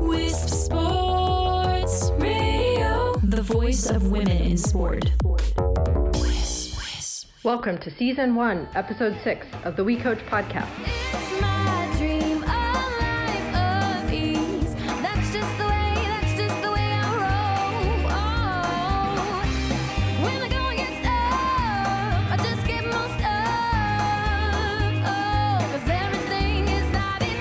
Wisp Sports Radio, the voice of women in sport. Welcome to Season 1, Episode 6 of the WeCOACH Podcast. It's my dream, a life of ease. That's just the way I roll. Oh, when the going gets tough, I just get most up. Oh, 'cause everything is not enough.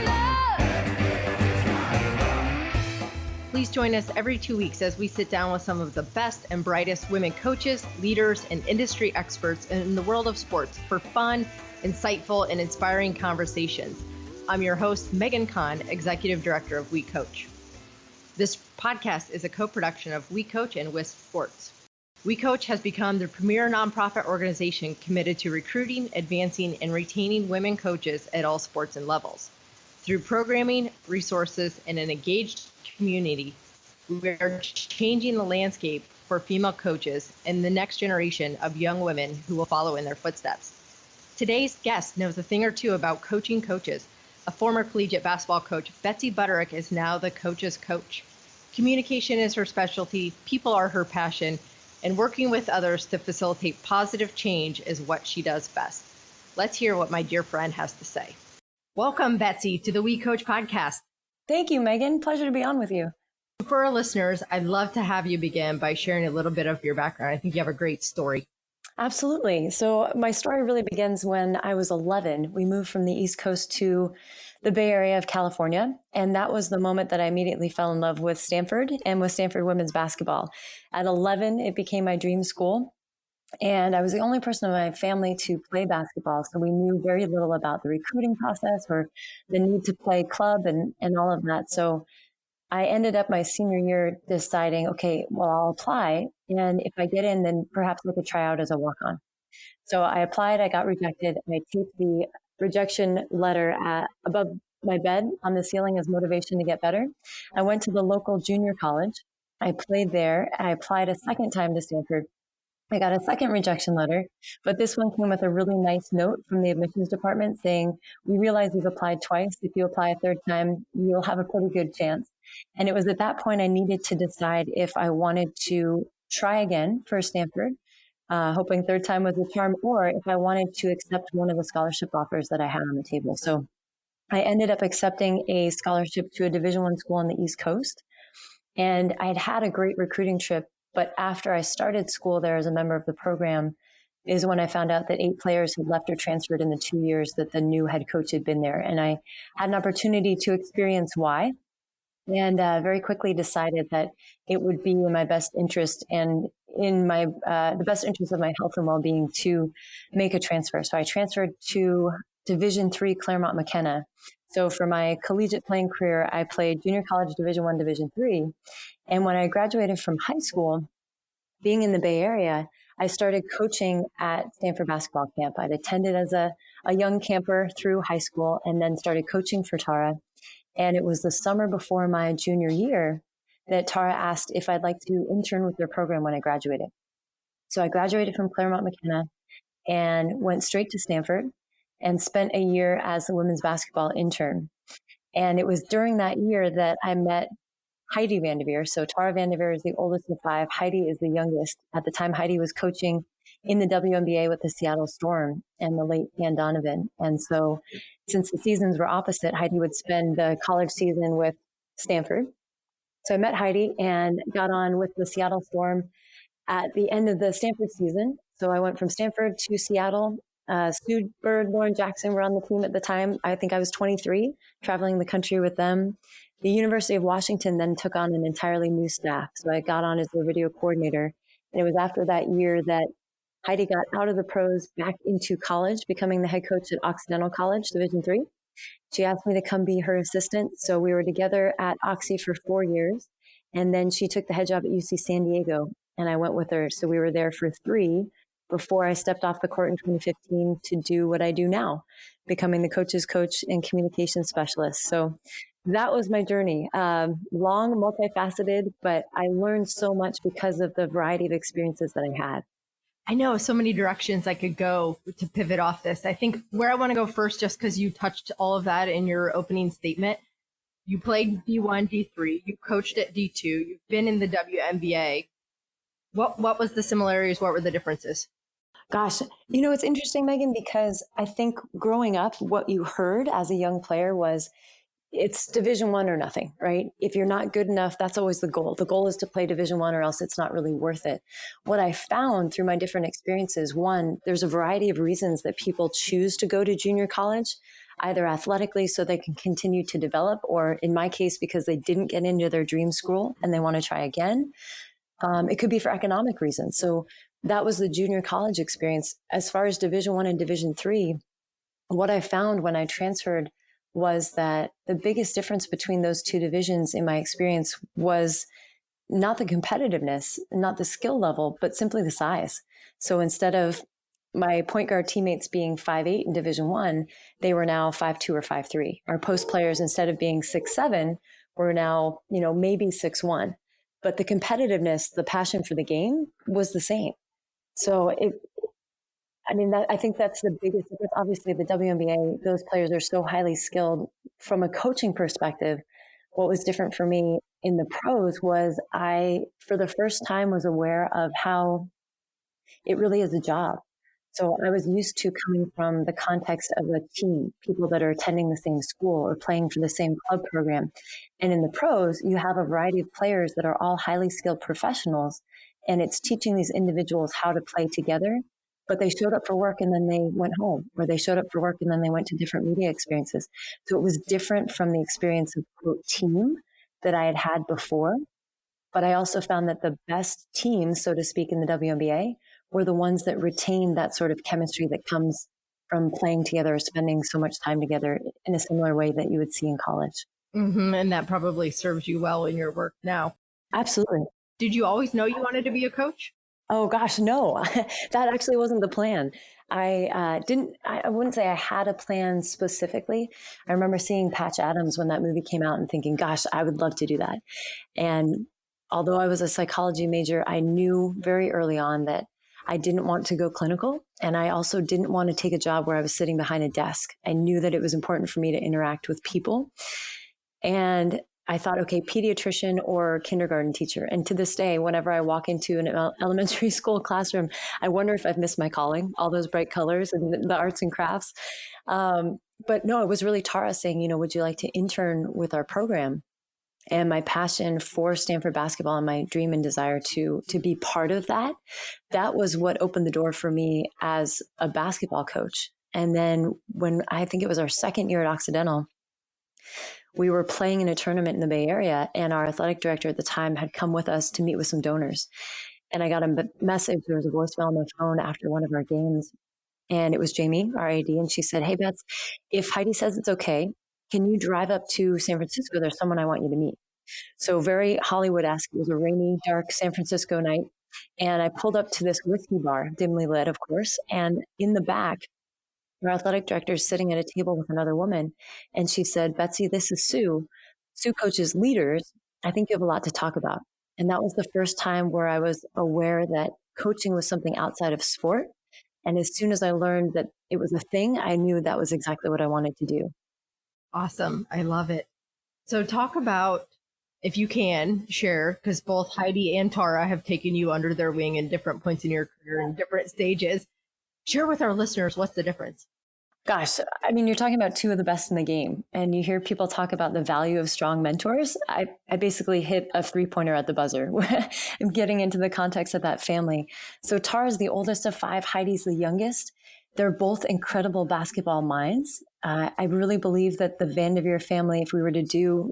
Please join us every 2 weeks as we sit down with some of the best and brightest women coaches, leaders, and industry experts in the world of sports for fun, insightful, and inspiring conversations. I'm your host, Megan Kahn, Executive Director of WeCOACH. This podcast is a co-production of WeCOACH and Wisp Sports. WeCOACH has become the premier nonprofit organization committed to recruiting, advancing, and retaining women coaches at all sports and levels. Through programming, resources, and an engaged community, we are changing the landscape for female coaches and the next generation of young women who will follow in their footsteps. Today's guest knows a thing or two about coaching coaches. A former collegiate basketball coach, Betsy Butterick, is now the coach's coach. Communication is her specialty, people are her passion, and working with others to facilitate positive change is what she does best. Let's hear what my dear friend has to say. Welcome, Betsy, to the WeCOACH Podcast. Thank you, Megan. Pleasure to be on with you. For our listeners, I'd love to have you begin by sharing a little bit of your background. I think you have a great story. Absolutely. So my story really begins when I was 11. We moved from the East Coast to the Bay Area of California. And that was the moment that I immediately fell in love with Stafford and with Stafford women's basketball. At 11, it became my dream school. And I was the only person in my family to play basketball. So we knew very little about the recruiting process or the need to play club and all of that. So I ended up my senior year deciding, okay, well, I'll apply. And if I get in, then perhaps I could try out as a walk-on. So I applied, I got rejected, and I taped the rejection letter above my bed on the ceiling as motivation to get better. I went to the local junior college. I played there. I applied a second time to Stafford. I got a second rejection letter, but this one came with a really nice note from the admissions department saying, we realize you've applied twice. If you apply a third time, you'll have a pretty good chance. And it was at that point I needed to decide if I wanted to try again for Stafford, hoping third time was the charm, or if I wanted to accept one of the scholarship offers that I had on the table. So I ended up accepting a scholarship to a Division I school on the East Coast. And I had had a great recruiting trip. But after I started school there as a member of the program is when I found out that 8 players had left or transferred in the 2 years that the new head coach had been there. And I had an opportunity to experience why, and very quickly decided that it would be in my best interest and in my the best interest of my health and well-being to make a transfer. So I transferred to Division III Claremont McKenna. So for my collegiate playing career, I played junior college Division I, Division III. And when I graduated from high school, being in the Bay Area, I started coaching at Stanford basketball camp. I'd attended as a young camper through high school and then started coaching for Tara. And it was the summer before my junior year that Tara asked if I'd like to intern with their program when I graduated. So I graduated from Claremont McKenna and went straight to Stanford and spent a year as a women's basketball intern. And it was during that year that I met Heidi Van Derveer. So Tara Van Derveer is the oldest of 5. Heidi is the youngest. At the time, Heidi was coaching in the WNBA with the Seattle Storm and the late Ann Donovan. And so since the seasons were opposite, Heidi would spend the college season with Stanford. So I met Heidi and got on with the Seattle Storm at the end of the Stanford season. So I went from Stanford to Seattle. Stu Bird, Lauren Jackson were on the team at the time. I think I was 23, traveling the country with them. The University of Washington then took on an entirely new staff. So I got on as their video coordinator. And it was after that year that Heidi got out of the pros back into college, becoming the head coach at Occidental College, Division III. She asked me to come be her assistant. So we were together at Oxy for 4 years. And then she took the head job at UC San Diego, and I went with her. So we were there for 3 before I stepped off the court in 2015 to do what I do now, becoming the coach's coach and communication specialist. So that was my journey. Long, multifaceted, but I learned so much because of the variety of experiences that I had. I know so many directions I could go to pivot off this. I think where I want to go first, just because you touched all of that in your opening statement, you played D1, D3, you coached at D2, you've been in the WNBA. What was the similarities? What were the differences? Gosh, it's interesting, Megan, because I think growing up, what you heard as a young player was it's Division One or nothing, right? If you're not good enough, that's always the goal. The goal is to play Division One, or else it's not really worth it. What I found through my different experiences, one, there's a variety of reasons that people choose to go to junior college, either athletically so they can continue to develop, or in my case, because they didn't get into their dream school and they want to try again. It could be for economic reasons. So that was the junior college experience. As far as Division One and Division Three, what I found when I transferred was that the biggest difference between those two divisions in my experience was not the competitiveness, not the skill level, but simply the size. So instead of my point guard teammates being 5'8" in Division One, they were now 5'2" or 5'3". Our post players, instead of being 6'7", were now, maybe 6'1". But the competitiveness, the passion for the game was the same. So I think that's the biggest difference. Obviously, the WNBA, those players are so highly skilled. From a coaching perspective, what was different for me in the pros was I, for the first time, was aware of how it really is a job. So I was used to coming from the context of a team, people that are attending the same school or playing for the same club program. And in the pros, you have a variety of players that are all highly skilled professionals. And it's teaching these individuals how to play together. But they showed up for work and then they went home, or they showed up for work and then they went to different media experiences. So it was different from the experience of quote team that I had had before. But I also found that the best teams, so to speak, in the WNBA were the ones that retained that sort of chemistry that comes from playing together, spending so much time together in a similar way that you would see in college. Mm-hmm. And that probably serves you well in your work now. Absolutely. Did you always know you wanted to be a coach? Oh gosh, no, that actually wasn't the plan. I wouldn't say I had a plan specifically. I remember seeing Patch Adams when that movie came out and thinking, gosh, I would love to do that. And although I was a psychology major, I knew very early on that I didn't want to go clinical. And I also didn't want to take a job where I was sitting behind a desk. I knew that it was important for me to interact with people. And I thought, okay, pediatrician or kindergarten teacher. And to this day, whenever I walk into an elementary school classroom, I wonder if I've missed my calling, all those bright colors and the arts and crafts. But no, it was really Tara saying, would you like to intern with our program? And my passion for Stanford basketball and my dream and desire to be part of that was what opened the door for me as a basketball coach. And then when I think it was our second year at Occidental, we were playing in a tournament in the Bay Area, and our athletic director at the time had come with us to meet with some donors. And I got a message, there was a voicemail on my phone after one of our games, and it was Jamie, our AD, and she said, "Hey, Bets, if Heidi says it's okay, can you drive up to San Francisco? There's someone I want you to meet." So very Hollywood-esque. It was a rainy, dark San Francisco night, and I pulled up to this whiskey bar, dimly lit, of course, and in the back, our athletic director is sitting at a table with another woman. And she said, "Betsy, this is Sue. Sue coaches leaders. I think you have a lot to talk about." And that was the first time where I was aware that coaching was something outside of sport. And as soon as I learned that it was a thing, I knew that was exactly what I wanted to do. Awesome. I love it. So talk about, if you can share, because both Heidi and Tara have taken you under their wing in different points in your career and different stages. Share with our listeners, what's the difference? Gosh, you're talking about two of the best in the game, and you hear people talk about the value of strong mentors. I basically hit a 3-pointer at the buzzer. I'm getting into the context of that family. So Tara's the oldest of 5, Heidi's the youngest. They're both incredible basketball minds. I really believe that the Van Derveer family, if we were to do,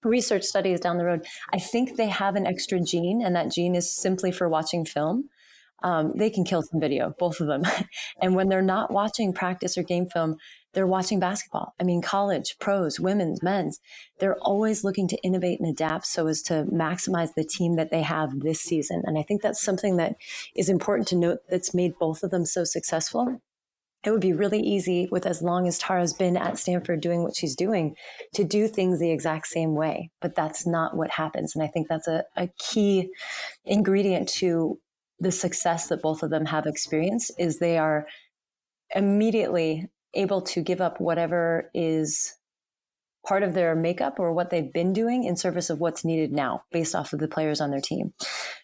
research studies down the road, I think they have an extra gene, and that gene is simply for watching film. They can kill some video, both of them. And when they're not watching practice or game film, they're watching basketball. College, pros, women's, men's, they're always looking to innovate and adapt so as to maximize the team that they have this season. And I think that's something that is important to note that's made both of them so successful. It would be really easy, with as long as Tara's been at Stanford doing what she's doing, to do things the exact same way. But that's not what happens. And I think that's a key ingredient to the success that both of them have experienced is they are immediately able to give up whatever is part of their makeup or what they've been doing in service of what's needed now based off of the players on their team.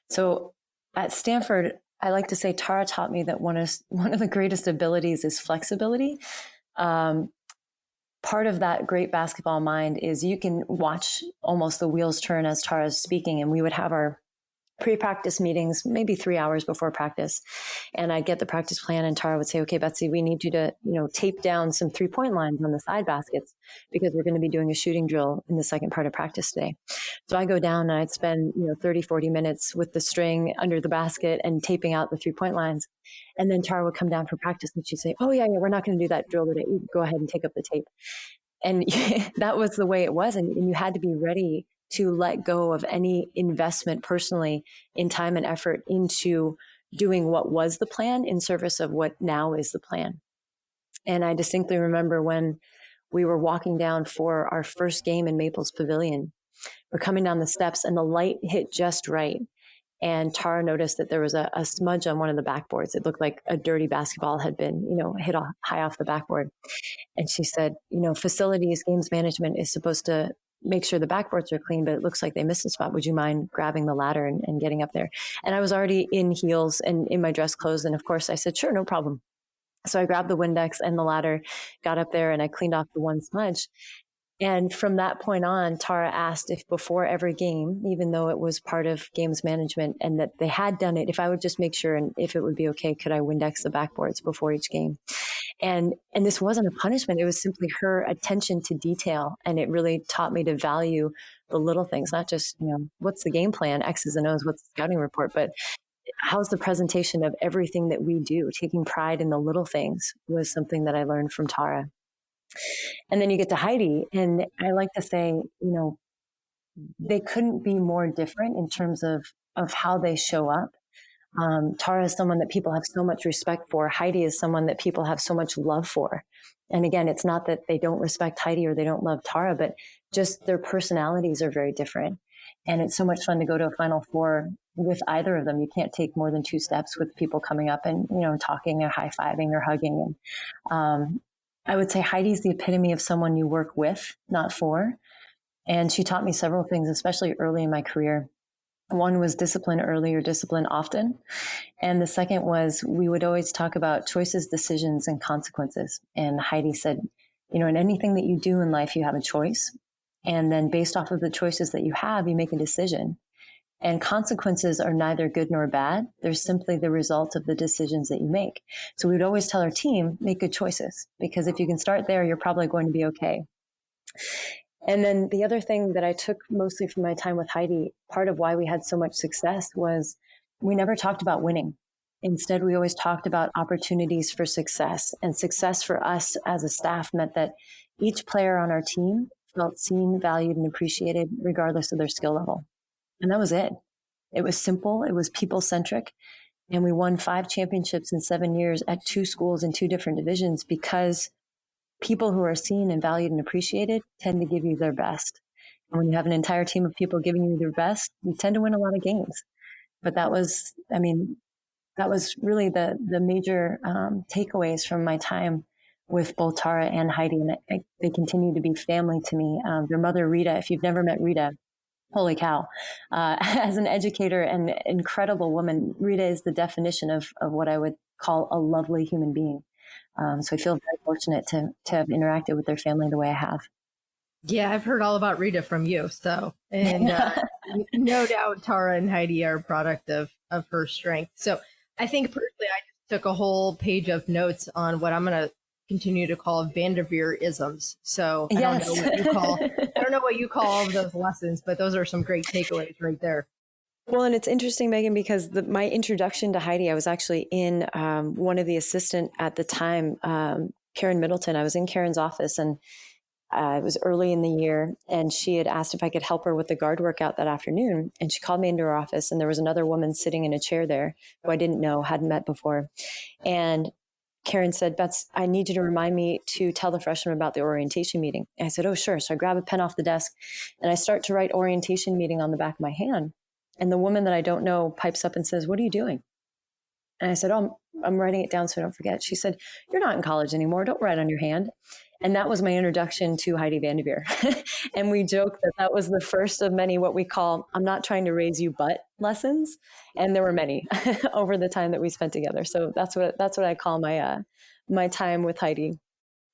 So at Stanford, I like to say Tara taught me that one of the greatest abilities is flexibility. Part of that great basketball mind is you can watch almost the wheels turn as Tara's speaking, and we would have our pre-practice meetings, maybe 3 hours before practice. And I'd get the practice plan and Tara would say, okay, Betsy, we need you to, tape down some 3-point lines on the side baskets because we're going to be doing a shooting drill in the second part of practice today. So I go down and I'd spend, 30, 40 minutes with the string under the basket and taping out the 3-point lines. And then Tara would come down for practice and she'd say, oh yeah, we're not going to do that drill today. You go ahead and take up the tape. And that was the way it was. And you had to be ready to let go of any investment personally in time and effort into doing what was the plan in service of what now is the plan. And I distinctly remember when we were walking down for our first game in Maples Pavilion, we're coming down the steps and the light hit just right. And Tara noticed that there was a smudge on one of the backboards. It looked like a dirty basketball had been, hit high off the backboard. And she said, facilities, games management is supposed to make sure the backboards are clean, but it looks like they missed a spot. Would you mind grabbing the ladder and getting up there? And I was already in heels and in my dress clothes. And of course I said, sure, no problem. So I grabbed the Windex and the ladder, got up there and I cleaned off the one smudge. And from that point on, Tara asked if before every game, even though it was part of games management and that they had done it, if I would just make sure and if it would be okay, could I Windex the backboards before each game? And this wasn't a punishment. It was simply her attention to detail. And it really taught me to value the little things, not just, what's the game plan, X's and O's, what's the scouting report, but how's the presentation of everything that we do? Taking pride in the little things was something that I learned from Tara. And then you get to Heidi, and I like to say, they couldn't be more different in terms of how they show up. Tara is someone that people have so much respect for. Heidi is someone that people have so much love for. And again, it's not that they don't respect Heidi or they don't love Tara, but just their personalities are very different. And it's so much fun to go to a Final Four with either of them. You can't take more than 2 steps with people coming up and, talking or high-fiving or hugging. And I would say Heidi's the epitome of someone you work with, not for. And she taught me several things, especially early in my career. One was discipline early or discipline often. And the second was we would always talk about choices, decisions, and consequences. And Heidi said, in anything that you do in life, you have a choice. And then based off of the choices that you have, you make a decision. And consequences are neither good nor bad. They're simply the result of the decisions that you make. So we would always tell our team, make good choices, because if you can start there, you're probably going to be okay. And then the other thing that I took mostly from my time with Heidi, part of why we had so much success was we never talked about winning. Instead, we always talked about opportunities for success. And success for us as a staff meant that each player on our team felt seen, valued, and appreciated regardless of their skill level. And that was it. It was simple. It was people-centric. And we won 5 championships in 7 years at 2 schools in 2 different divisions because people who are seen and valued and appreciated tend to give you their best. And when you have an entire team of people giving you their best, you tend to win a lot of games. But that was really the major takeaways from my time with both Tara and Heidi. And they continue to be family to me. Their mother, Rita, if you've never met Rita, holy cow. As an educator and incredible woman, Rita is the definition of what I would call a lovely human being. So I feel very fortunate to have interacted with their family the way I have. Yeah, I've heard all about Rita from you. So, and no doubt Tara and Heidi are a product of her strength. So I think personally, I just took a whole page of notes on what I'm going to continue to call Van Derveer isms. So I don't know what you call all of those lessons, but those are some great takeaways right there. Well, and it's interesting, Megan, because my introduction to Heidi, I was actually in one of the assistant at the time, Karen Middleton. I was in Karen's office and it was early in the year, and she had asked if I could help her with the guard workout that afternoon. And she called me into her office, and there was another woman sitting in a chair there who I didn't know, hadn't met before. And Karen said, Bets, I need you to remind me to tell the freshmen about the orientation meeting. And I said, oh, sure. So I grab a pen off the desk and I start to write orientation meeting on the back of my hand. And the woman that I don't know pipes up and says, what are you doing? And I said, oh, I'm writing it down so I don't forget. She said, you're not in college anymore. Don't write on your hand. And that was my introduction to Heidi Van Derveer. And we joke that that was the first of many what we call, I'm not trying to raise you, but lessons. And there were many over the time that we spent together. So that's what I call my time with Heidi.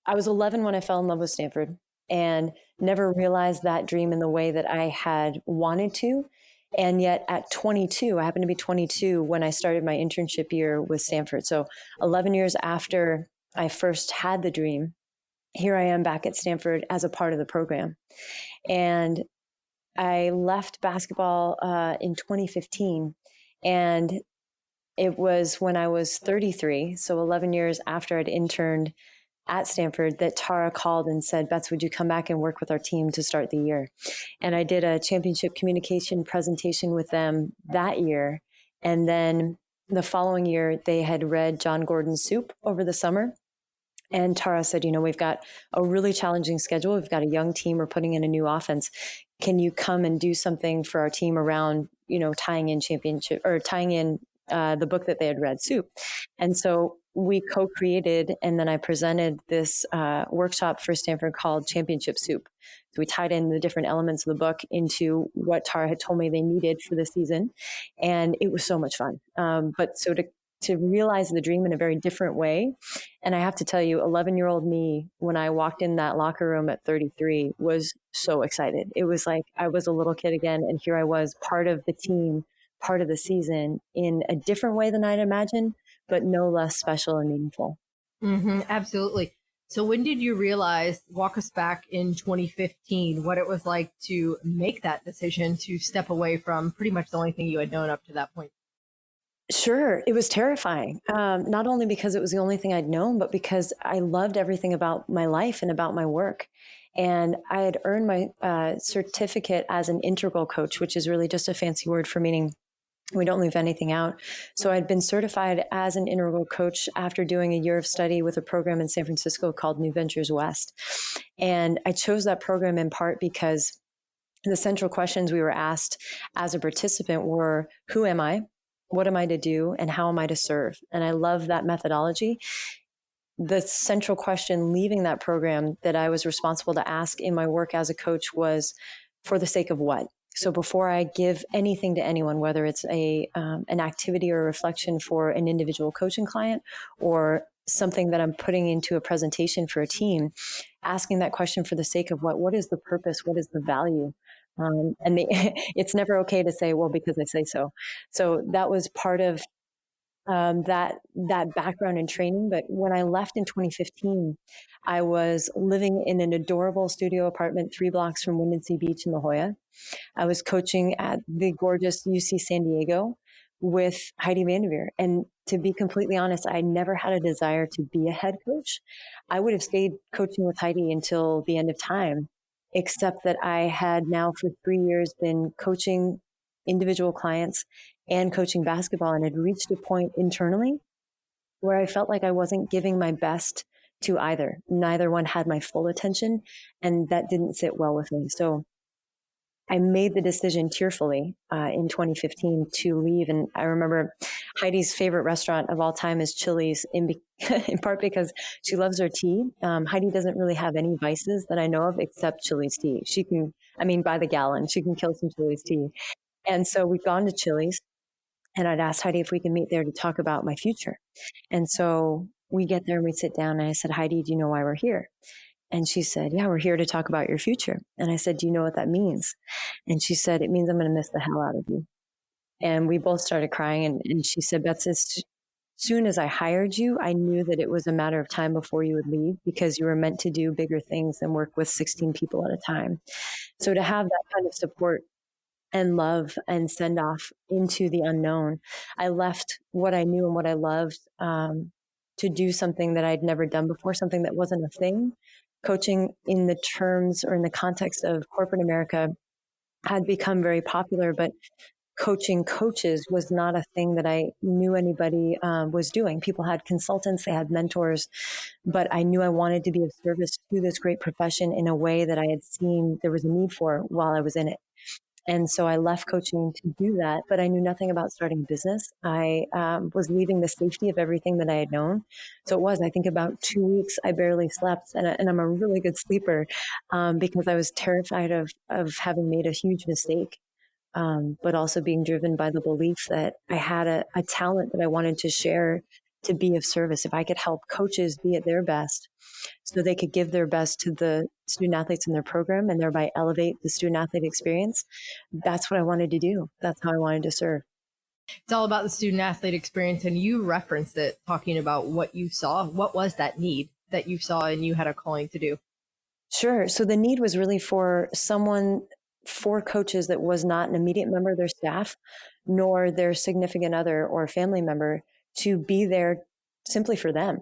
I was 11 when I fell in love with Stanford and never realized that dream in the way that I had wanted to. And yet at 22, I happened to be 22 when I started my internship year with Stanford. So 11 years after I first had the dream, here I am back at Stanford as a part of the program. And I left basketball in 2015. And it was when I was 33, so 11 years after I'd interned at Stanford, that Tara called and said, Bets, would you come back and work with our team to start the year? And I did a championship communication presentation with them that year. And then the following year, they had read John Gordon's Soup over the summer. And Tara said, we've got a really challenging schedule. We've got a young team. We're putting in a new offense. Can you come and do something for our team around, tying in the book that they had read, Soup? And so we co-created, and then I presented this workshop for Stanford called Championship Soup. So we tied in the different elements of the book into what Tara had told me they needed for the season. And it was so much fun. But so to realize the dream in a very different way. And I have to tell you, 11-year-old me, when I walked in that locker room at 33, was so excited. It was like I was a little kid again. And here I was, part of the team, part of the season in a different way than I'd imagined, but no less special and meaningful. Mm-hmm, absolutely. So when did you realize, walk us back in 2015, what it was like to make that decision to step away from pretty much the only thing you had known up to that point? Sure. It was terrifying, not only because it was the only thing I'd known, but because I loved everything about my life and about my work. And I had earned my certificate as an integral coach, which is really just a fancy word for meaning we don't leave anything out. So I'd been certified as an integral coach after doing a year of study with a program in San Francisco called New Ventures West. And I chose that program in part because the central questions we were asked as a participant were, who am I? What am I to do? And how am I to serve? And I love that methodology. The central question leaving that program that I was responsible to ask in my work as a coach was, for the sake of what? So before I give anything to anyone, whether it's an activity or a reflection for an individual coaching client or something that I'm putting into a presentation for a team, asking that question for the sake of what is the purpose? What is the value? It's never okay to say, well, because I say so. So that was part of that background and training. But when I left in 2015, I was living in an adorable studio apartment 3 blocks from Windansea Beach in La Jolla. I was coaching at the gorgeous UC San Diego with Heidi Van Derveer. And to be completely honest, I never had a desire to be a head coach. I would have stayed coaching with Heidi until the end of time, except that I had now for 3 years been coaching individual clients and coaching basketball, and had reached a point internally where I felt like I wasn't giving my best to either. Neither one had my full attention, and that didn't sit well with me. So I made the decision tearfully in 2015 to leave. And I remember Heidi's favorite restaurant of all time is Chili's, in part because she loves her tea. Heidi doesn't really have any vices that I know of except Chili's tea. She can, by the gallon, she can kill some Chili's tea. And so we've gone to Chili's, and I'd asked Heidi if we could meet there to talk about my future. And so we get there and we sit down, and I said, Heidi, do you know why we're here? And she said, yeah, we're here to talk about your future. And I said, do you know what that means? And she said, it means I'm going to miss the hell out of you. And we both started crying. And she said, Betsy, as soon as I hired you, I knew that it was a matter of time before you would leave, because you were meant to do bigger things than work with 16 people at a time. So to have that kind of support and love and send off into the unknown, I left what I knew and what I loved to do something that I'd never done before, something that wasn't a thing. Coaching in the terms or in the context of corporate America had become very popular, but coaching coaches was not a thing that I knew anybody was doing. People had consultants, they had mentors, but I knew I wanted to be of service to this great profession in a way that I had seen there was a need for while I was in it. And so I left coaching to do that, but I knew nothing about starting a business. I was leaving the safety of everything that I had known. So it was, I think, about 2 weeks, I barely slept. And I'm a really good sleeper because I was terrified of having made a huge mistake, but also being driven by the belief that I had a talent that I wanted to share to be of service. If I could help coaches be at their best, so they could give their best to the student athletes in their program and thereby elevate the student athlete experience. That's what I wanted to do. That's how I wanted to serve. It's all about the student athlete experience. And you referenced it talking about what you saw. What was that need that you saw and you had a calling to do? Sure. So the need was really for coaches that was not an immediate member of their staff, nor their significant other or family member, to be there simply for them.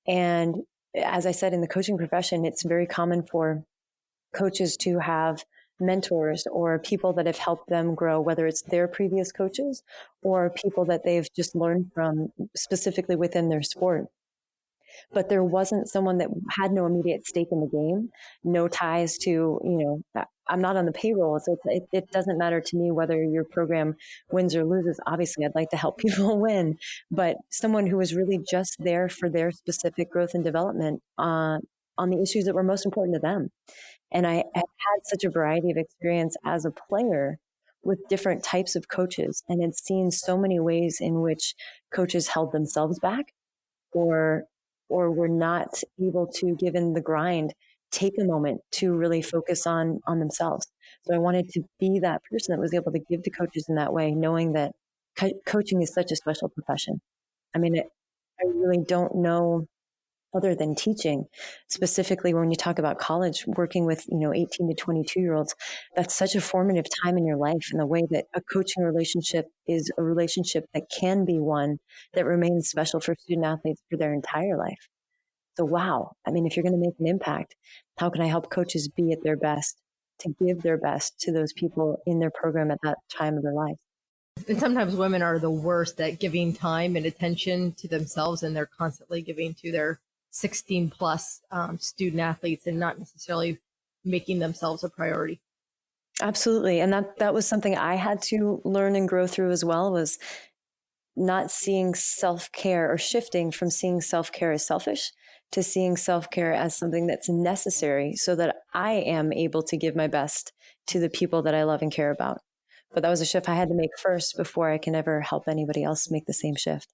And as I said, in the coaching profession, it's very common for coaches to have mentors or people that have helped them grow, whether it's their previous coaches or people that they've just learned from specifically within their sport. But there wasn't someone that had no immediate stake in the game, no ties to, I'm not on the payroll. So it doesn't matter to me whether your program wins or loses. Obviously, I'd like to help people win, but someone who was really just there for their specific growth and development on the issues that were most important to them. And I have had such a variety of experience as a player with different types of coaches, and had seen so many ways in which coaches held themselves back or were not able to, given the grind, take a moment to really focus on themselves. So I wanted to be that person that was able to give to coaches in that way, knowing that coaching is such a special profession. I mean, I really don't know, other than teaching, specifically when you talk about college, working with 18 to 22-year-olds, that's such a formative time in your life, and the way that a coaching relationship is a relationship that can be one that remains special for student athletes for their entire life. So wow, I mean, if you're going to make an impact, how can I help coaches be at their best, to give their best to those people in their program at that time of their life? And sometimes women are the worst at giving time and attention to themselves, and they're constantly giving to their 16 plus student athletes and not necessarily making themselves a priority. Absolutely. And that was something I had to learn and grow through as well, was not seeing self-care, or shifting from seeing self-care as selfish to seeing self-care as something that's necessary so that I am able to give my best to the people that I love and care about. But that was a shift I had to make first before I can ever help anybody else make the same shift.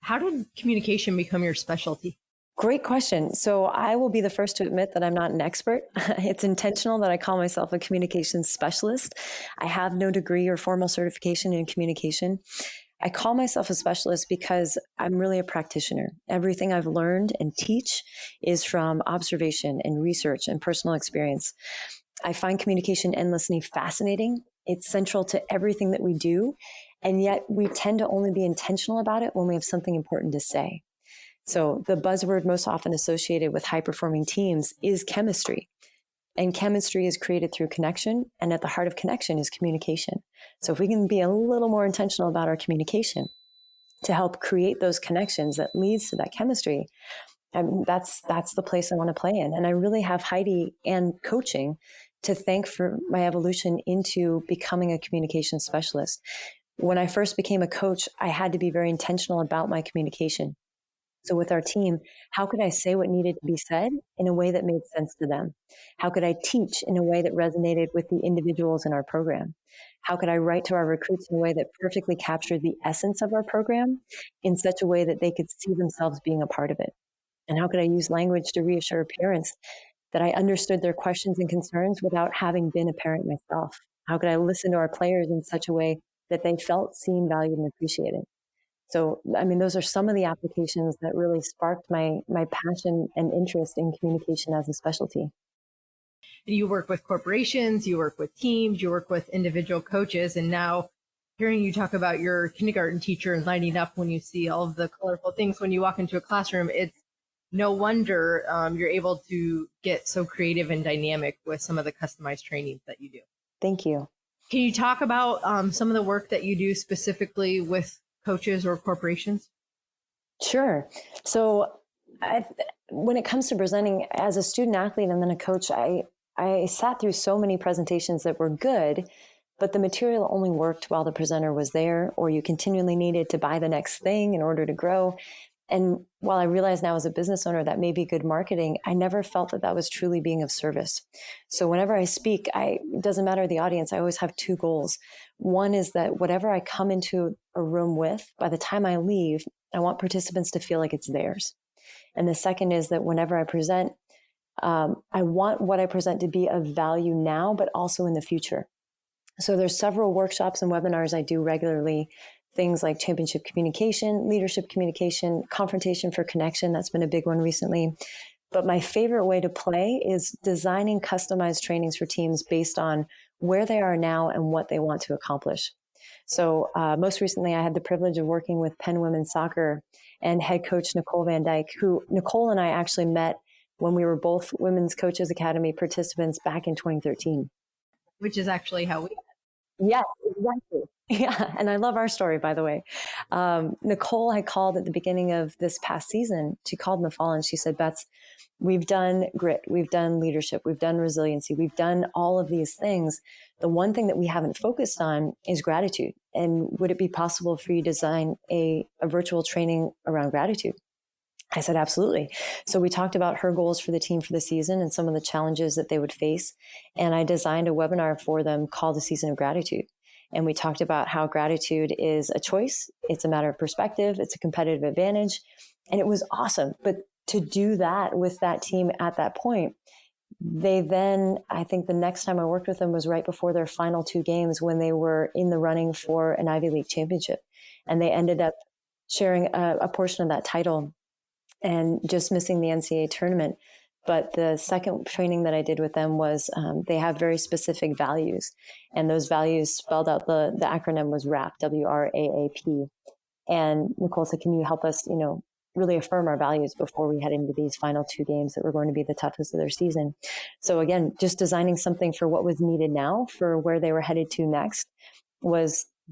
How did communication become your specialty? Great question. So I will be the first to admit that I'm not an expert. It's intentional that I call myself a communications specialist. I have no degree or formal certification in communication. I call myself a specialist because I'm really a practitioner. Everything I've learned and teach is from observation and research and personal experience. I find communication endlessly fascinating. It's central to everything that we do, and yet we tend to only be intentional about it when we have something important to say. So the buzzword most often associated with high-performing teams is chemistry. And chemistry is created through connection, and at the heart of connection is communication. So if we can be a little more intentional about our communication to help create those connections that leads to that chemistry, that's the place I want to play in. And I really have Heidi and coaching to thank for my evolution into becoming a communication specialist. When I first became a coach, I had to be very intentional about my communication. So with our team, how could I say what needed to be said in a way that made sense to them? How could I teach in a way that resonated with the individuals in our program? How could I write to our recruits in a way that perfectly captured the essence of our program in such a way that they could see themselves being a part of it? And how could I use language to reassure parents that I understood their questions and concerns without having been a parent myself? How could I listen to our players in such a way that they felt seen, valued, and appreciated? So, I mean, those are some of the applications that really sparked my passion and interest in communication as a specialty. You work with corporations, you work with teams, you work with individual coaches, and now hearing you talk about your kindergarten teacher and lighting up when you see all of the colorful things when you walk into a classroom, it's no wonder you're able to get so creative and dynamic with some of the customized trainings that you do. Thank you. Can you talk about some of the work that you do specifically with coaches or corporations? Sure. So when it comes to presenting as a student athlete and then a coach, I sat through so many presentations that were good, but the material only worked while the presenter was there, or you continually needed to buy the next thing in order to grow. And while I realize now as a business owner that may be good marketing, I never felt that that was truly being of service. So whenever I speak, it doesn't matter the audience, I always have two goals. One is that whatever I come into a room with, by the time I leave, I want participants to feel like it's theirs. And the second is that whenever I present, I want what I present to be of value now, but also in the future. So there's several workshops and webinars I do regularly. Things like championship communication, leadership communication, confrontation for connection. That's been a big one recently. But my favorite way to play is designing customized trainings for teams based on where they are now and what they want to accomplish. So most recently, I had the privilege of working with Penn Women's Soccer and head coach Nicole Van Dyke, who Nicole and I actually met when we were both Women's Coaches Academy participants back in 2013. Which is actually how we. Yes, exactly. Yeah. And I love our story, by the way. Nicole had called at the beginning of this past season. She called in the fall and she said, Bets, we've done grit, we've done leadership, we've done resiliency, we've done all of these things. The one thing that we haven't focused on is gratitude. And would it be possible for you to design a virtual training around gratitude? I said, absolutely. So we talked about her goals for the team for the season and some of the challenges that they would face. And I designed a webinar for them called the Season of Gratitude. And we talked about how gratitude is a choice. It's a matter of perspective. It's a competitive advantage. And it was awesome. But to do that with that team at that point, they then, I think the next time I worked with them was right before their final two games when they were in the running for an Ivy League championship. And they ended up sharing a portion of that title and just missing the NCAA tournament. But the second training that I did with them was they have very specific values. And those values spelled out, the acronym was WRAP, W-R-A-A-P. And Nicole said, can you help us, really affirm our values before we head into these final two games that were going to be the toughest of their season. So again, just designing something for what was needed now for where they were headed to next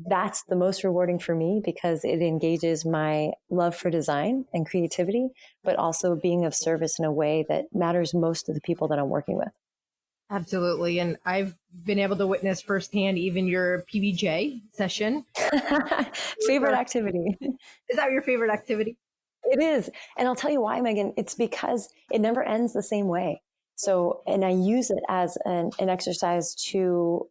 that's the most rewarding for me because it engages my love for design and creativity, but also being of service in a way that matters most to the people that I'm working with. Absolutely. And I've been able to witness firsthand even your PBJ session. Favorite activity. Is that your favorite activity? It is. And I'll tell you why, Megan. It's because it never ends the same way. So, and I use it as an exercise to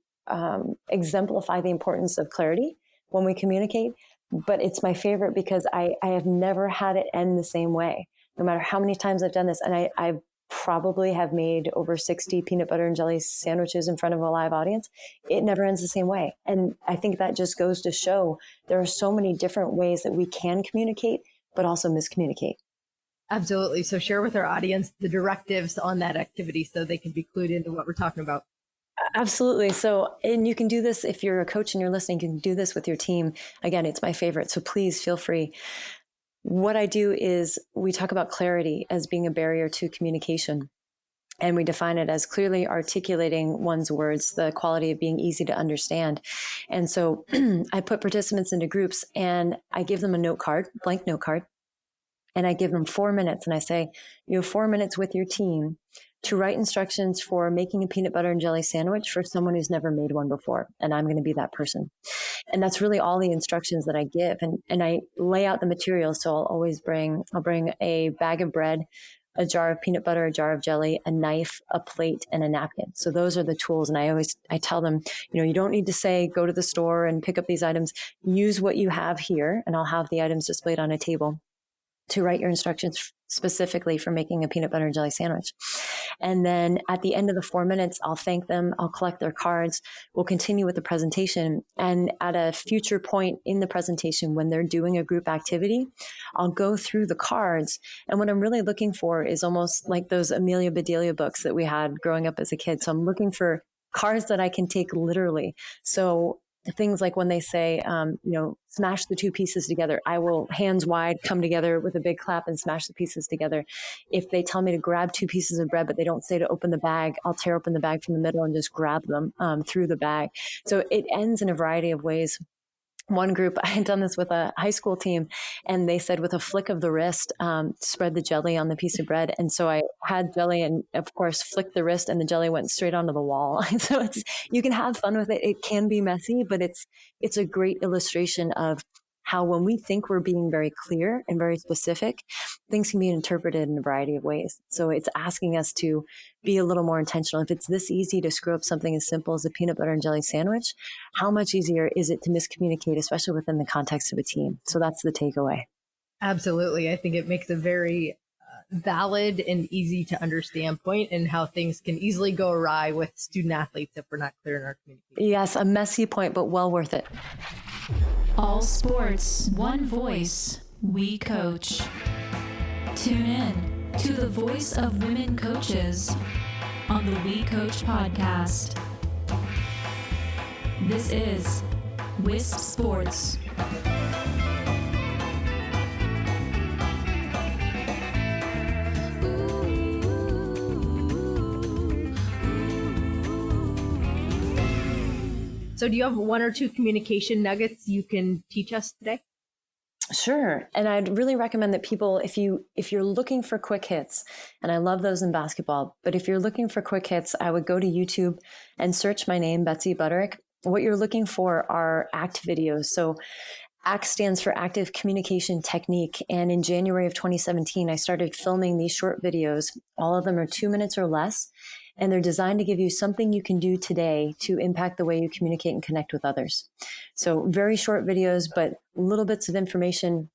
exemplify the importance of clarity when we communicate. But it's my favorite because I have never had it end the same way, no matter how many times I've done this. And I probably have made over 60 peanut butter and jelly sandwiches in front of a live audience. It never ends the same way. And I think that just goes to show there are so many different ways that we can communicate, but also miscommunicate. Absolutely. So share with our audience the directives on that activity so they can be clued into what we're talking about. Absolutely. So, and you can do this if you're a coach and you're listening, you can do this with your team. Again, it's my favorite. So please feel free. What I do is we talk about clarity as being a barrier to communication. And we define it as clearly articulating one's words, the quality of being easy to understand. And so I put participants into groups and I give them a note card, blank note card. And I give them 4 minutes and I say, you have 4 minutes with your team to write instructions for making a peanut butter and jelly sandwich for someone who's never made one before. And I'm going to be that person. And that's really all the instructions that I give. And I lay out the materials. So I'll bring a bag of bread, a jar of peanut butter, a jar of jelly, a knife, a plate, and a napkin. So those are the tools. And I tell them, you don't need to say, go to the store and pick up these items. Use what you have here. And I'll have the items displayed on a table to write your instructions specifically for making a peanut butter and jelly sandwich. And then at the end of the 4 minutes, I'll thank them. I'll collect their cards. We'll continue with the presentation. And at a future point in the presentation, when they're doing a group activity, I'll go through the cards. And what I'm really looking for is almost like those Amelia Bedelia books that we had growing up as a kid. So I'm looking for cards that I can take literally. So things like when they say, smash the two pieces together, I will hands wide come together with a big clap and smash the pieces together. If they tell me to grab two pieces of bread, but they don't say to open the bag, I'll tear open the bag from the middle and just grab them through the bag. So it ends in a variety of ways. one group, I had done this with a high school team, and they said with a flick of the wrist, spread the jelly on the piece of bread. And so I had jelly and of course flicked the wrist and the jelly went straight onto the wall. So you can have fun with it. It can be messy, but it's a great illustration of how when we think we're being very clear and very specific, things can be interpreted in a variety of ways. So it's asking us to be a little more intentional. If it's this easy to screw up something as simple as a peanut butter and jelly sandwich, how much easier is it to miscommunicate, especially within the context of a team? So that's the takeaway. Absolutely. I think it makes a very valid and easy to understand point in how things can easily go awry with student athletes if we're not clear in our communication. Yes, a messy point, but well worth it. All sports, one voice, we coach. Tune in to the voice of women coaches on the WeCOACH Podcast. This is WISP Sports. So do you have one or two communication nuggets you can teach us today? Sure. And I'd really recommend that people, if you're looking for quick hits, and I love those in basketball, but if you're looking for quick hits, I would go to YouTube and search my name, Betsy Butterick. What you're looking for are ACT videos. So ACT stands for Active Communication Technique. And in January of 2017, I started filming these short videos. All of them are 2 minutes or less. And they're designed to give you something you can do today to impact the way you communicate and connect with others. So very short videos, but little bits of information.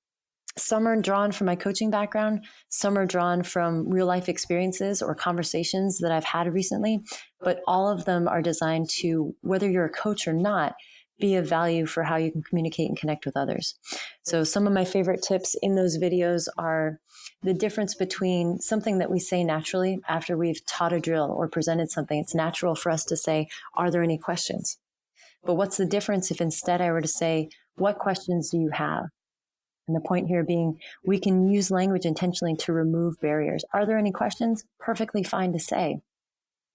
Some are drawn from my coaching background. Some are drawn from real life experiences or conversations that I've had recently. But all of them are designed to, whether you're a coach or not, be of value for how you can communicate and connect with others. So some of my favorite tips in those videos are the difference between something that we say naturally after we've taught a drill or presented something. It's natural for us to say, are there any questions? But what's the difference if instead I were to say, what questions do you have? And the point here being, we can use language intentionally to remove barriers. Are there any questions? Perfectly fine to say.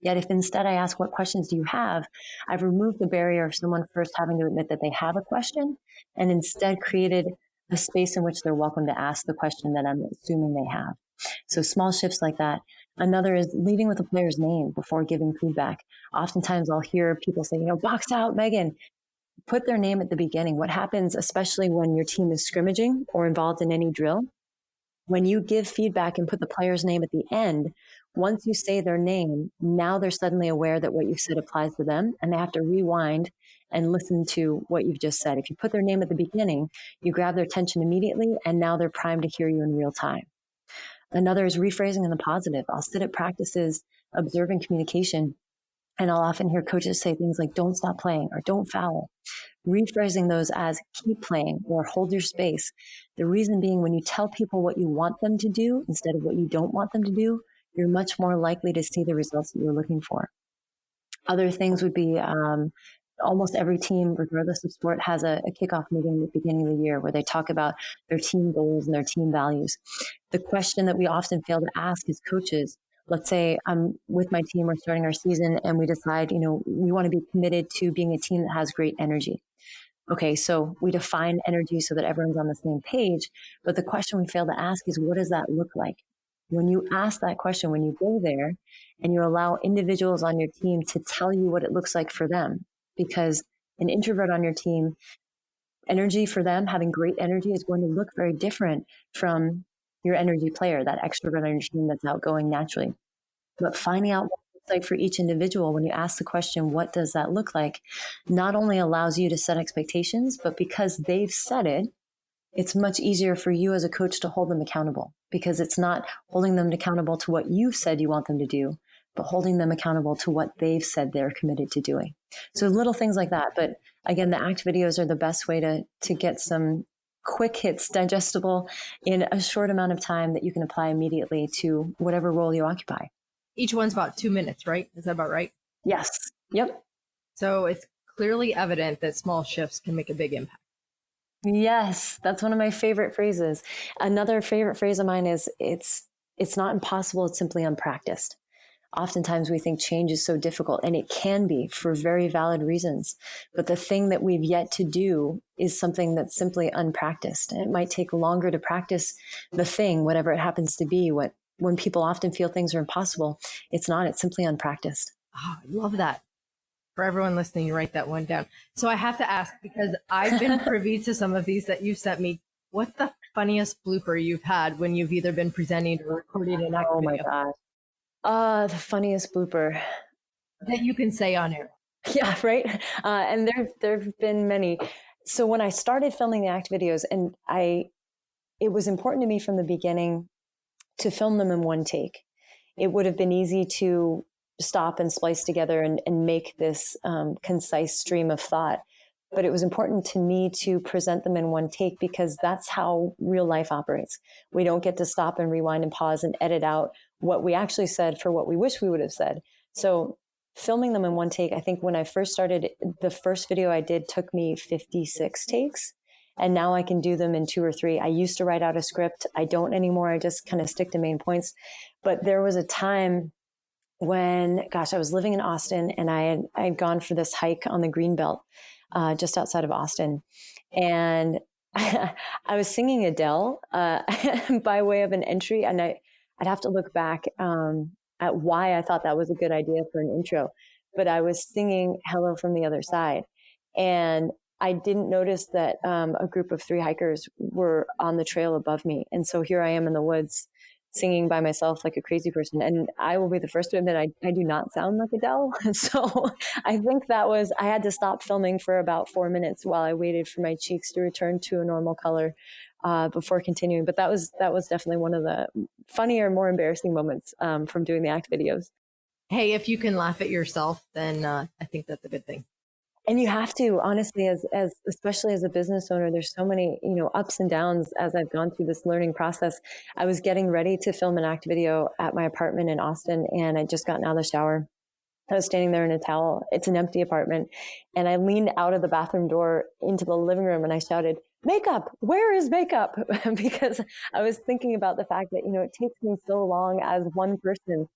Yet if instead I ask, what questions do you have? I've removed the barrier of someone first having to admit that they have a question and instead created a space in which they're welcome to ask the question that I'm assuming they have. So small shifts like that. Another is leading with a player's name before giving feedback. Oftentimes I'll hear people say, box out, Megan. Put their name at the beginning. What happens, especially when your team is scrimmaging or involved in any drill, when you give feedback and put the player's name at the end, once you say their name, now they're suddenly aware that what you said applies to them, and they have to rewind and listen to what you've just said. If you put their name at the beginning, you grab their attention immediately, and now they're primed to hear you in real time. Another is rephrasing in the positive. I'll sit at practices observing communication, and I'll often hear coaches say things like, don't stop playing or don't foul. Rephrasing those as keep playing or hold your space. The reason being, when you tell people what you want them to do instead of what you don't want them to do, you're much more likely to see the results that you're looking for. Other things would be almost every team, regardless of sport, has a kickoff meeting at the beginning of the year where they talk about their team goals and their team values. The question that we often fail to ask as coaches, let's say I'm with my team, we're starting our season, and we decide, we want to be committed to being a team that has great energy. Okay, so we define energy so that everyone's on the same page. But the question we fail to ask is, what does that look like? When you ask that question, when you go there and you allow individuals on your team to tell you what it looks like for them, because an introvert on your team, energy for them, having great energy is going to look very different from your energy player, that extrovert on your team that's outgoing naturally. But finding out what it looks like for each individual, when you ask the question, what does that look like, not only allows you to set expectations, but because they've said it, it's much easier for you as a coach to hold them accountable, because it's not holding them accountable to what you've said you want them to do, but holding them accountable to what they've said they're committed to doing. So little things like that. But again, the ACT videos are the best way to get some quick hits digestible in a short amount of time that you can apply immediately to whatever role you occupy. Each one's about 2 minutes, right? Is that about right? Yes. Yep. So it's clearly evident that small shifts can make a big impact. Yes, that's one of my favorite phrases. Another favorite phrase of mine is it's not impossible, it's simply unpracticed. Oftentimes we think change is so difficult, and it can be for very valid reasons. But the thing that we've yet to do is something that's simply unpracticed. And it might take longer to practice the thing, whatever it happens to be. When people often feel things are impossible, it's not, it's simply unpracticed. Oh, I love that. For everyone listening, you write that one down. So I have to ask, because I've been privy to some of these that you sent me, what's the funniest blooper you've had when you've either been presenting or recording an act Oh my video gosh. The funniest blooper. that you can say on air? Yeah, right. And there've been many. So when I started filming the act videos, and it was important to me from the beginning to film them in one take. It would have been easy to stop and splice together and make this concise stream of thought. But it was important to me to present them in one take, because that's how real life operates. We don't get to stop and rewind and pause and edit out what we actually said for what we wish we would have said. So filming them in one take, I think when I first started, the first video I did took me 56 takes. And now I can do them in 2 or 3. I used to write out a script. I don't anymore. I just kind of stick to main points. But there was a time when, I was living in Austin, and I had gone for this hike on the Greenbelt just outside of Austin. And I was singing Adele by way of an entry. And I'd have to look back at why I thought that was a good idea for an intro. But I was singing Hello from the Other Side. And I didn't notice that a group of 3 hikers were on the trail above me. And so here I am in the woods singing by myself like a crazy person. And I will be the first to admit I do not sound like Adele. So I think I had to stop filming for about 4 minutes while I waited for my cheeks to return to a normal color before continuing. But that was definitely one of the funnier, more embarrassing moments from doing the act videos. Hey, if you can laugh at yourself, then I think that's a good thing. And you have to, honestly, as especially as a business owner, there's so many, ups and downs as I've gone through this learning process. I was getting ready to film an act video at my apartment in Austin, and I'd just gotten out of the shower. I was standing there in a towel. It's an empty apartment. And I leaned out of the bathroom door into the living room and I shouted, "Makeup, where is makeup?" Because I was thinking about the fact that, it takes me so long as one person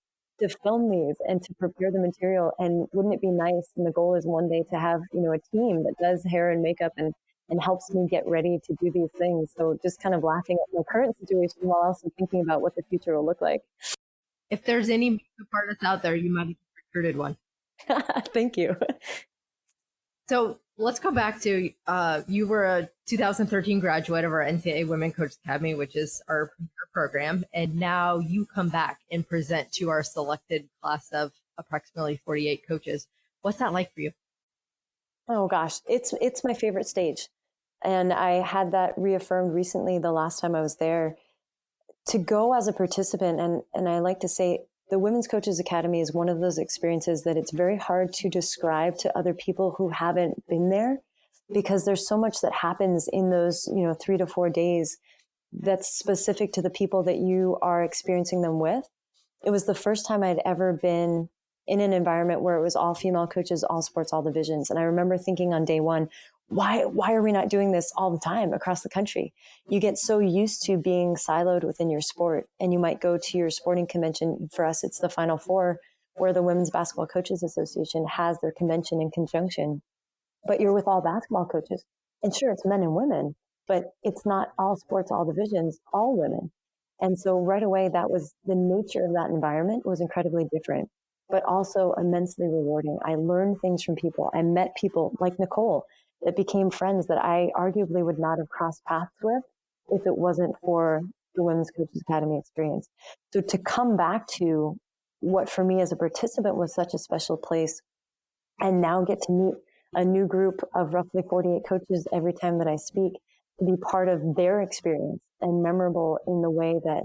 to film these and to prepare the material. And wouldn't it be nice? And the goal is one day to have, a team that does hair and makeup and helps me get ready to do these things. So just kind of laughing at my current situation while also thinking about what the future will look like. If there's any makeup artists out there, you might have recruited one. Thank you. So let's go back to, you were a 2013 graduate of our NCAA Women Coach Academy, which is our program. And now you come back and present to our selected class of approximately 48 coaches. What's that like for you? Oh gosh, it's my favorite stage. And I had that reaffirmed recently the last time I was there. To go as a participant, and I like to say the Women's Coaches Academy is one of those experiences that it's very hard to describe to other people who haven't been there, because there's so much that happens in those, 3 to 4 days that's specific to the people that you are experiencing them with. It was the first time I'd ever been in an environment where it was all female coaches, all sports, all divisions. And I remember thinking on day one, why are we not doing this all the time across the country? You get so used to being siloed within your sport, and you might go to your sporting convention. For us, it's the Final Four, where the Women's Basketball Coaches Association has their convention in conjunction. But you're with all basketball coaches. And sure, it's men and women, but it's not all sports, all divisions, all women. And so right away, that was the nature of that environment was incredibly different, but also immensely rewarding. I learned things from people. I met people like Nicole that became friends that I arguably would not have crossed paths with if it wasn't for the Women's Coaches Academy experience. So to come back to what for me as a participant was such a special place, and now get to meet a new group of roughly 48 coaches every time that I speak, to be part of their experience and memorable in the way that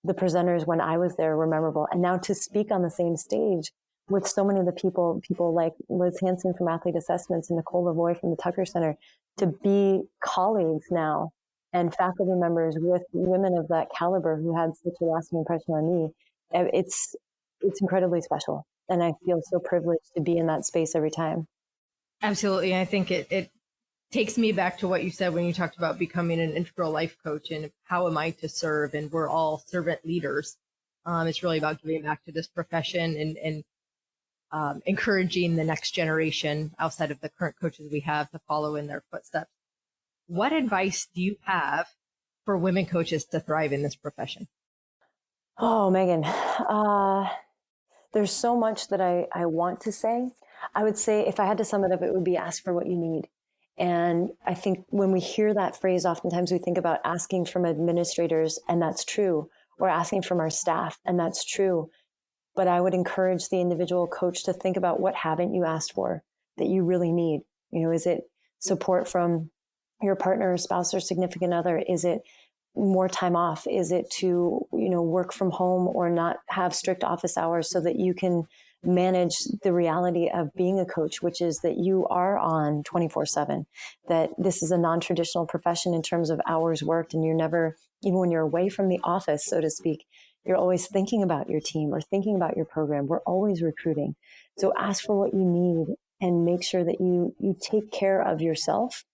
the presenters when I was there were memorable. And now to speak on the same stage with so many of the people like Liz Hansen from Athlete Assessments and Nicole Lavoie from the Tucker Center, to be colleagues now and faculty members with women of that caliber who had such a lasting impression on me. It's incredibly special. And I feel so privileged to be in that space every time. Absolutely. And I think it takes me back to what you said when you talked about becoming an integral life coach and how am I to serve, and we're all servant leaders. It's really about giving back to this profession and encouraging the next generation outside of the current coaches we have to follow in their footsteps. What advice do you have for women coaches to thrive in this profession? Oh, Megan, there's so much that I want to say. I would say if I had to sum it up, it would be ask for what you need. And I think when we hear that phrase, oftentimes we think about asking from administrators, and that's true, or asking from our staff, and that's true. But I would encourage the individual coach to think about what haven't you asked for that you really need. Is it support from your partner or spouse or significant other? Is it more time off? Is it to, work from home or not have strict office hours so that you can manage the reality of being a coach, which is that you are on 24/7, that this is a non-traditional profession in terms of hours worked, and you're never, even when you're away from the office, so to speak, you're always thinking about your team or thinking about your program. We're always recruiting. So ask for what you need and make sure that you take care of yourself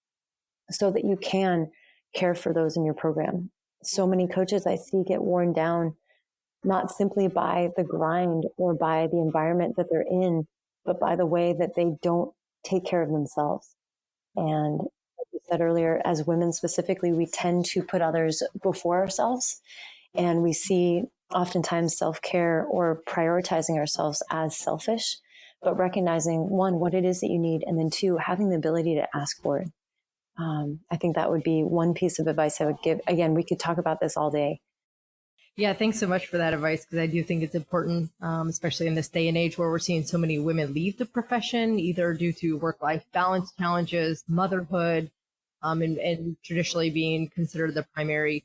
so that you can care for those in your program. So many coaches I see get worn down, not simply by the grind or by the environment that they're in, but by the way that they don't take care of themselves. And like you said earlier, as women specifically, we tend to put others before ourselves. And we see oftentimes self-care or prioritizing ourselves as selfish, but recognizing, one, what it is that you need, and then two, having the ability to ask for it. I think that would be one piece of advice I would give. Again, we could talk about this all day. Yeah, thanks so much for that advice, because I do think it's important, especially in this day and age where we're seeing so many women leave the profession, either due to work-life balance challenges, motherhood, and traditionally being considered the primary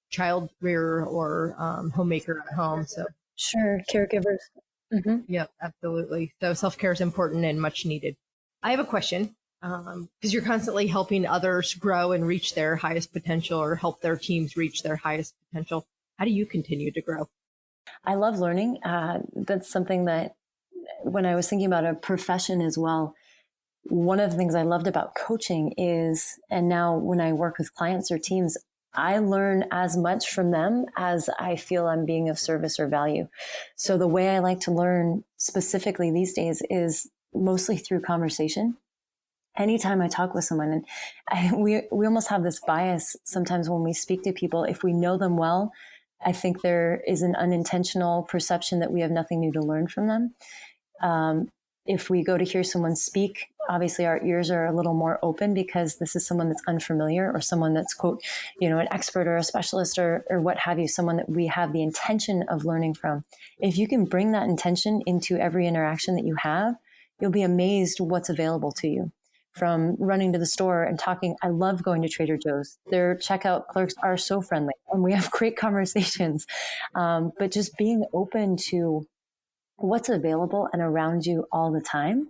child rearer or homemaker at home. So Sure, caregivers. Mm-hmm. yeah, absolutely. So self-care is important and much needed. I have a question, because you're constantly helping others grow and reach their highest potential, or help their teams reach their highest potential. How do you continue to grow? I love learning. That's something that when I was thinking about a profession as well, one of the things I loved about coaching is, and now when I work with clients or teams, I learn as much from them as I feel I'm being of service or value. So the way I like to learn specifically these days is mostly through conversation. Anytime I talk with someone, and we almost have this bias sometimes when we speak to people, if we know them well, I think there is an unintentional perception that we have nothing new to learn from them. If we go to hear someone speak, obviously our ears are a little more open because this is someone that's unfamiliar, or someone that's, quote, an expert or a specialist or what have you, someone that we have the intention of learning from. If you can bring that intention into every interaction that you have, you'll be amazed what's available to you. From running to the store and talking. I love going to Trader Joe's. Their checkout clerks are so friendly and we have great conversations. But just being open to what's available and around you all the time.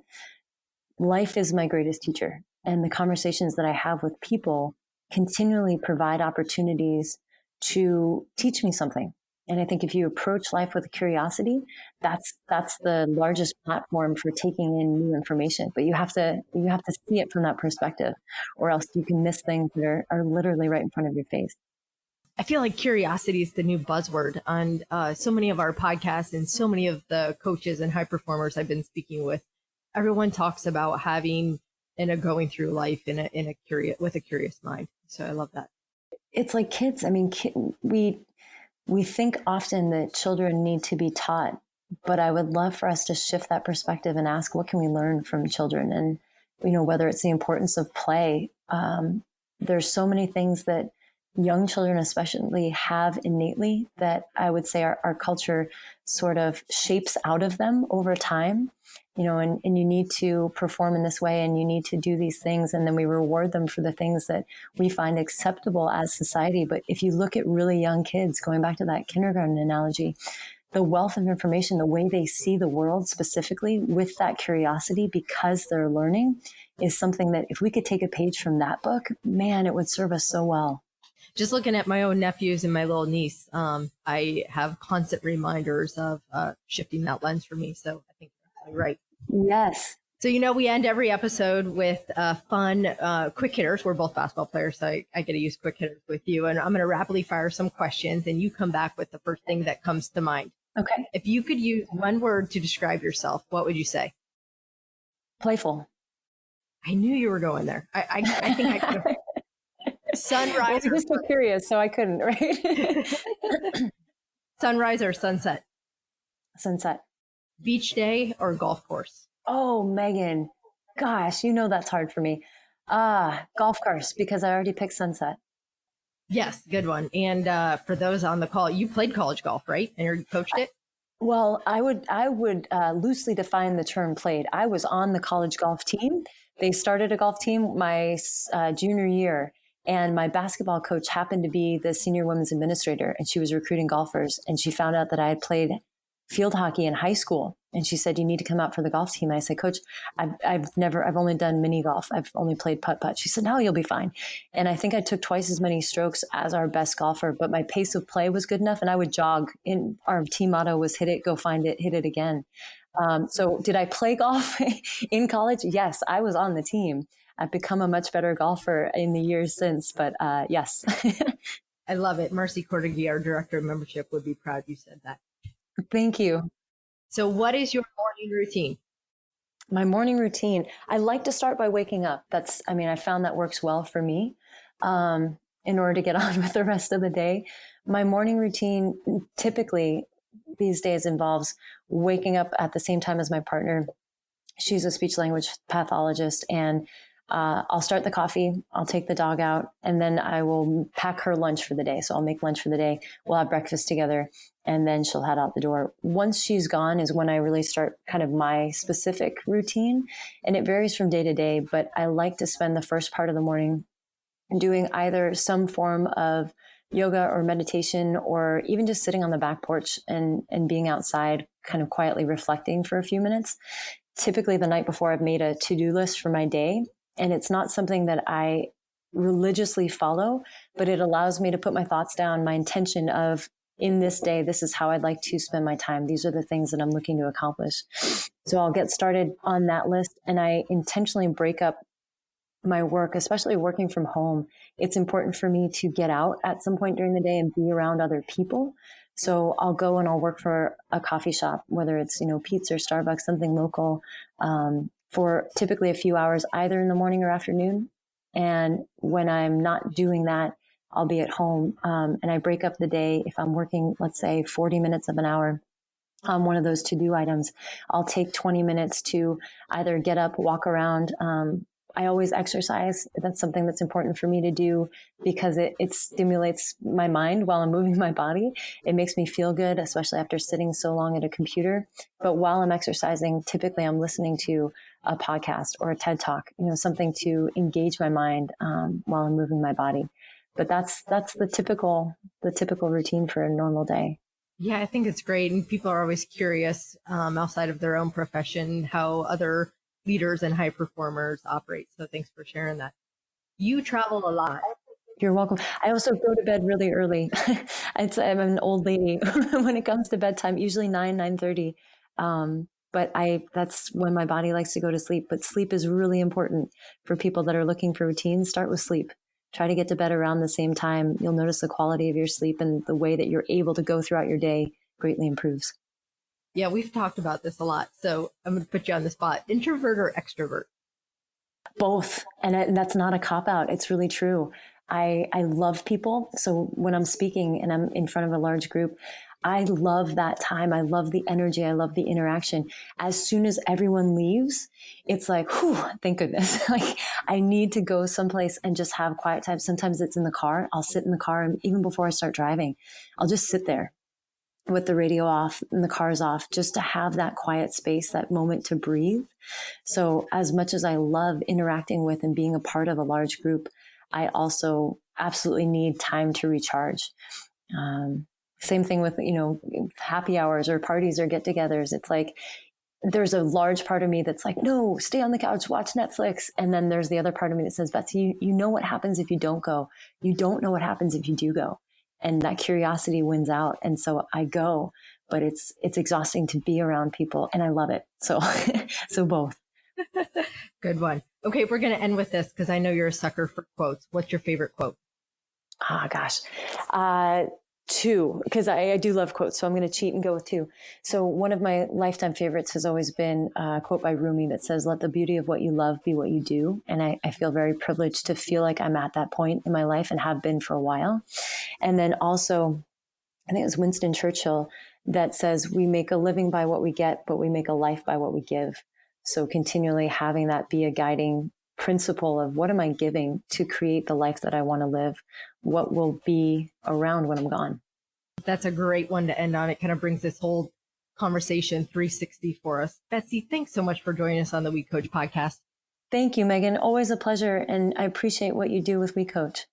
Life is my greatest teacher. And the conversations that I have with people continually provide opportunities to teach me something. And I think if you approach life with curiosity, that's the largest platform for taking in new information. But you have to see it from that perspective, or else you can miss things that are literally right in front of your face. I feel like curiosity is the new buzzword on so many of our podcasts, and so many of the coaches and high performers I've been speaking with. Everyone talks about having and going through life with a curious mind. So I love that. It's like kids. I mean, we think often that children need to be taught, but I would love for us to shift that perspective and ask, what can we learn from children? And, whether it's the importance of play, there's so many things that young children especially have innately that I would say our culture sort of shapes out of them over time, and you need to perform in this way and you need to do these things. And then we reward them for the things that we find acceptable as society. But if you look at really young kids, going back to that kindergarten analogy, the wealth of information, the way they see the world specifically with that curiosity because they're learning is something that if we could take a page from that book, man, it would serve us so well. Just looking at my own nephews and my little niece, I have constant reminders of shifting that lens for me. So I think you're right. Yes. So, we end every episode with fun quick hitters. We're both basketball players, so I get to use quick hitters with you. And I'm going to rapidly fire some questions, and you come back with the first thing that comes to mind. Okay. If you could use one word to describe yourself, what would you say? Playful. I knew you were going there. I think I could have. Well, Sunrise you're or just so curious, so I couldn't, right? sunrise or sunset? Sunset. Beach day or golf course? Oh, Megan. Gosh, you know that's hard for me. Golf course, because I already picked sunset. Yes, good one. And for those on the call, you played college golf, right? And you coached it? Well, I would loosely define the term played. I was on the college golf team. They started a golf team my junior year, and my basketball coach happened to be the senior women's administrator, and she was recruiting golfers, and she found out that I had played field hockey in high school. And she said, you need to come out for the golf team. And I said, Coach, I've only done mini golf. I've only played putt-putt. She said, no, you'll be fine. And I think I took twice as many strokes as our best golfer, but my pace of play was good enough. And I would jog. Our team motto was hit it, go find it, hit it again. So did I play golf in college? Yes, I was on the team. I've become a much better golfer in the years since, but yes. I love it. Marcy Cordigui, our director of membership, would be proud you said that. Thank you. So what is your morning routine? My morning routine, I like to start by waking up. I found that works well for me in order to get on with the rest of the day. My morning routine typically these days involves waking up at the same time as my partner. She's a speech language pathologist, and I'll start the coffee, I'll take the dog out, and then I will pack her lunch for the day. So I'll make lunch for the day. We'll have breakfast together, and then she'll head out the door. Once she's gone is when I really start kind of my specific routine. And it varies from day to day, but I like to spend the first part of the morning doing either some form of yoga or meditation, or even just sitting on the back porch and being outside, kind of quietly reflecting for a few minutes. Typically the night before, I've made a to-do list for my day. And it's not something that I religiously follow, but it allows me to put my thoughts down, my intention of, in this day, this is how I'd like to spend my time. These are the things that I'm looking to accomplish. So I'll get started on that list, and I intentionally break up my work, especially working from home. It's important for me to get out at some point during the day and be around other people. So I'll go and I'll work for a coffee shop, whether it's, Pete's or Starbucks, something local, for typically a few hours, either in the morning or afternoon. And when I'm not doing that, I'll be at home. And I break up the day. If I'm working, let's say 40 minutes of an hour on one of those to-do items, I'll take 20 minutes to either get up, walk around. I always exercise. That's something that's important for me to do because it stimulates my mind while I'm moving my body. It makes me feel good, especially after sitting so long at a computer. But while I'm exercising, typically I'm listening to a podcast or a TED Talk, something to engage my mind while I'm moving my body. But that's the typical routine for a normal day. Yeah, I think it's great. And people are always curious outside of their own profession, how other leaders and high performers operate. So thanks for sharing that. You travel a lot. You're welcome. I also go to bed really early. I'm an old lady when it comes to bedtime, usually 9:30. But that's when my body likes to go to sleep. But sleep is really important for people that are looking for routines. Start with sleep. Try to get to bed around the same time. You'll notice the quality of your sleep and the way that you're able to go throughout your day greatly improves. Yeah, we've talked about this a lot. So I'm going to put you on the spot. Introvert or extrovert? Both. And that's not a cop-out. It's really true. I love people. So when I'm speaking and I'm in front of a large group, I love that time. I love the energy. I love the interaction. As soon as everyone leaves, it's like, whew, thank goodness. Like I need to go someplace and just have quiet time. Sometimes it's in the car. I'll sit in the car, and even before I start driving, I'll just sit there with the radio off and the car's off, just to have that quiet space, that moment to breathe. So as much as I love interacting with and being a part of a large group, I also absolutely need time to recharge. Same thing with, happy hours or parties or get-togethers. It's like, there's a large part of me that's like, no, stay on the couch, watch Netflix. And then there's the other part of me that says, Betsy, you know what happens if you don't go. You don't know what happens if you do go. And that curiosity wins out. And so I go, but it's exhausting to be around people, and I love it. So, so both. Good one. Okay. We're going to end with this because I know you're a sucker for quotes. What's your favorite quote? Ah, gosh. two, because I do love quotes, so I'm going to cheat and go with two. So one of my lifetime favorites has always been a quote by Rumi that says, "Let the beauty of what you love be what you do." And I feel very privileged to feel like I'm at that point in my life and have been for a while. And then also, I think it was Winston Churchill that says, "We make a living by what we get, but we make a life by what we give." So continually having that be a guiding principle of what am I giving to create the life that I want to live? What will be around when I'm gone? That's a great one to end on. It kind of brings this whole conversation 360 for us. Betsy, thanks so much for joining us on the WeCOACH podcast. Thank you, Megan. Always a pleasure. And I appreciate what you do with WeCOACH.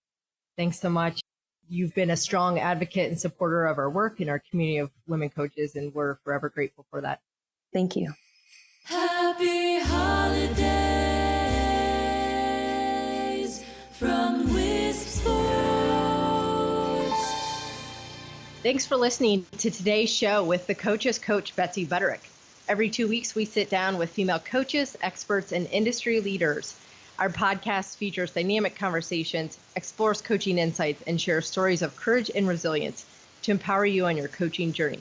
Thanks so much. You've been a strong advocate and supporter of our work in our community of women coaches, and we're forever grateful for that. Thank you. Happy holidays from Wisp Sports. Thanks for listening to today's show with the Coach's Coach, Betsy Butterick. Every 2 weeks, we sit down with female coaches, experts, and industry leaders. Our podcast features dynamic conversations, explores coaching insights, and shares stories of courage and resilience to empower you on your coaching journey.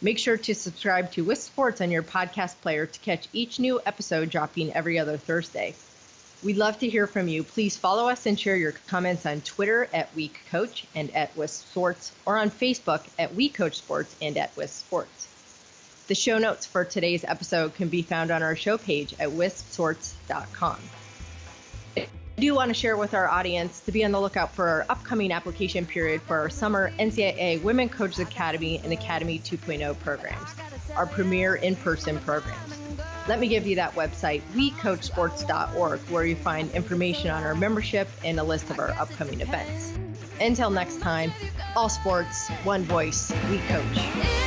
Make sure to subscribe to Wisp Sports on your podcast player to catch each new episode dropping every other Thursday. We'd love to hear from you. Please follow us and share your comments on Twitter at WeCOACH and at Wisp Sports, or on Facebook at WeCOACH Sports and at Wisp Sports. The show notes for today's episode can be found on our show page at wispsports.com. I do want to share with our audience to be on the lookout for our upcoming application period for our summer NCAA Women Coaches Academy and Academy 2.0 programs, our premier in-person programs. Let me give you that website, wecoachsports.org, where you find information on our membership and a list of our upcoming events. Until next time, all sports, one voice, we coach.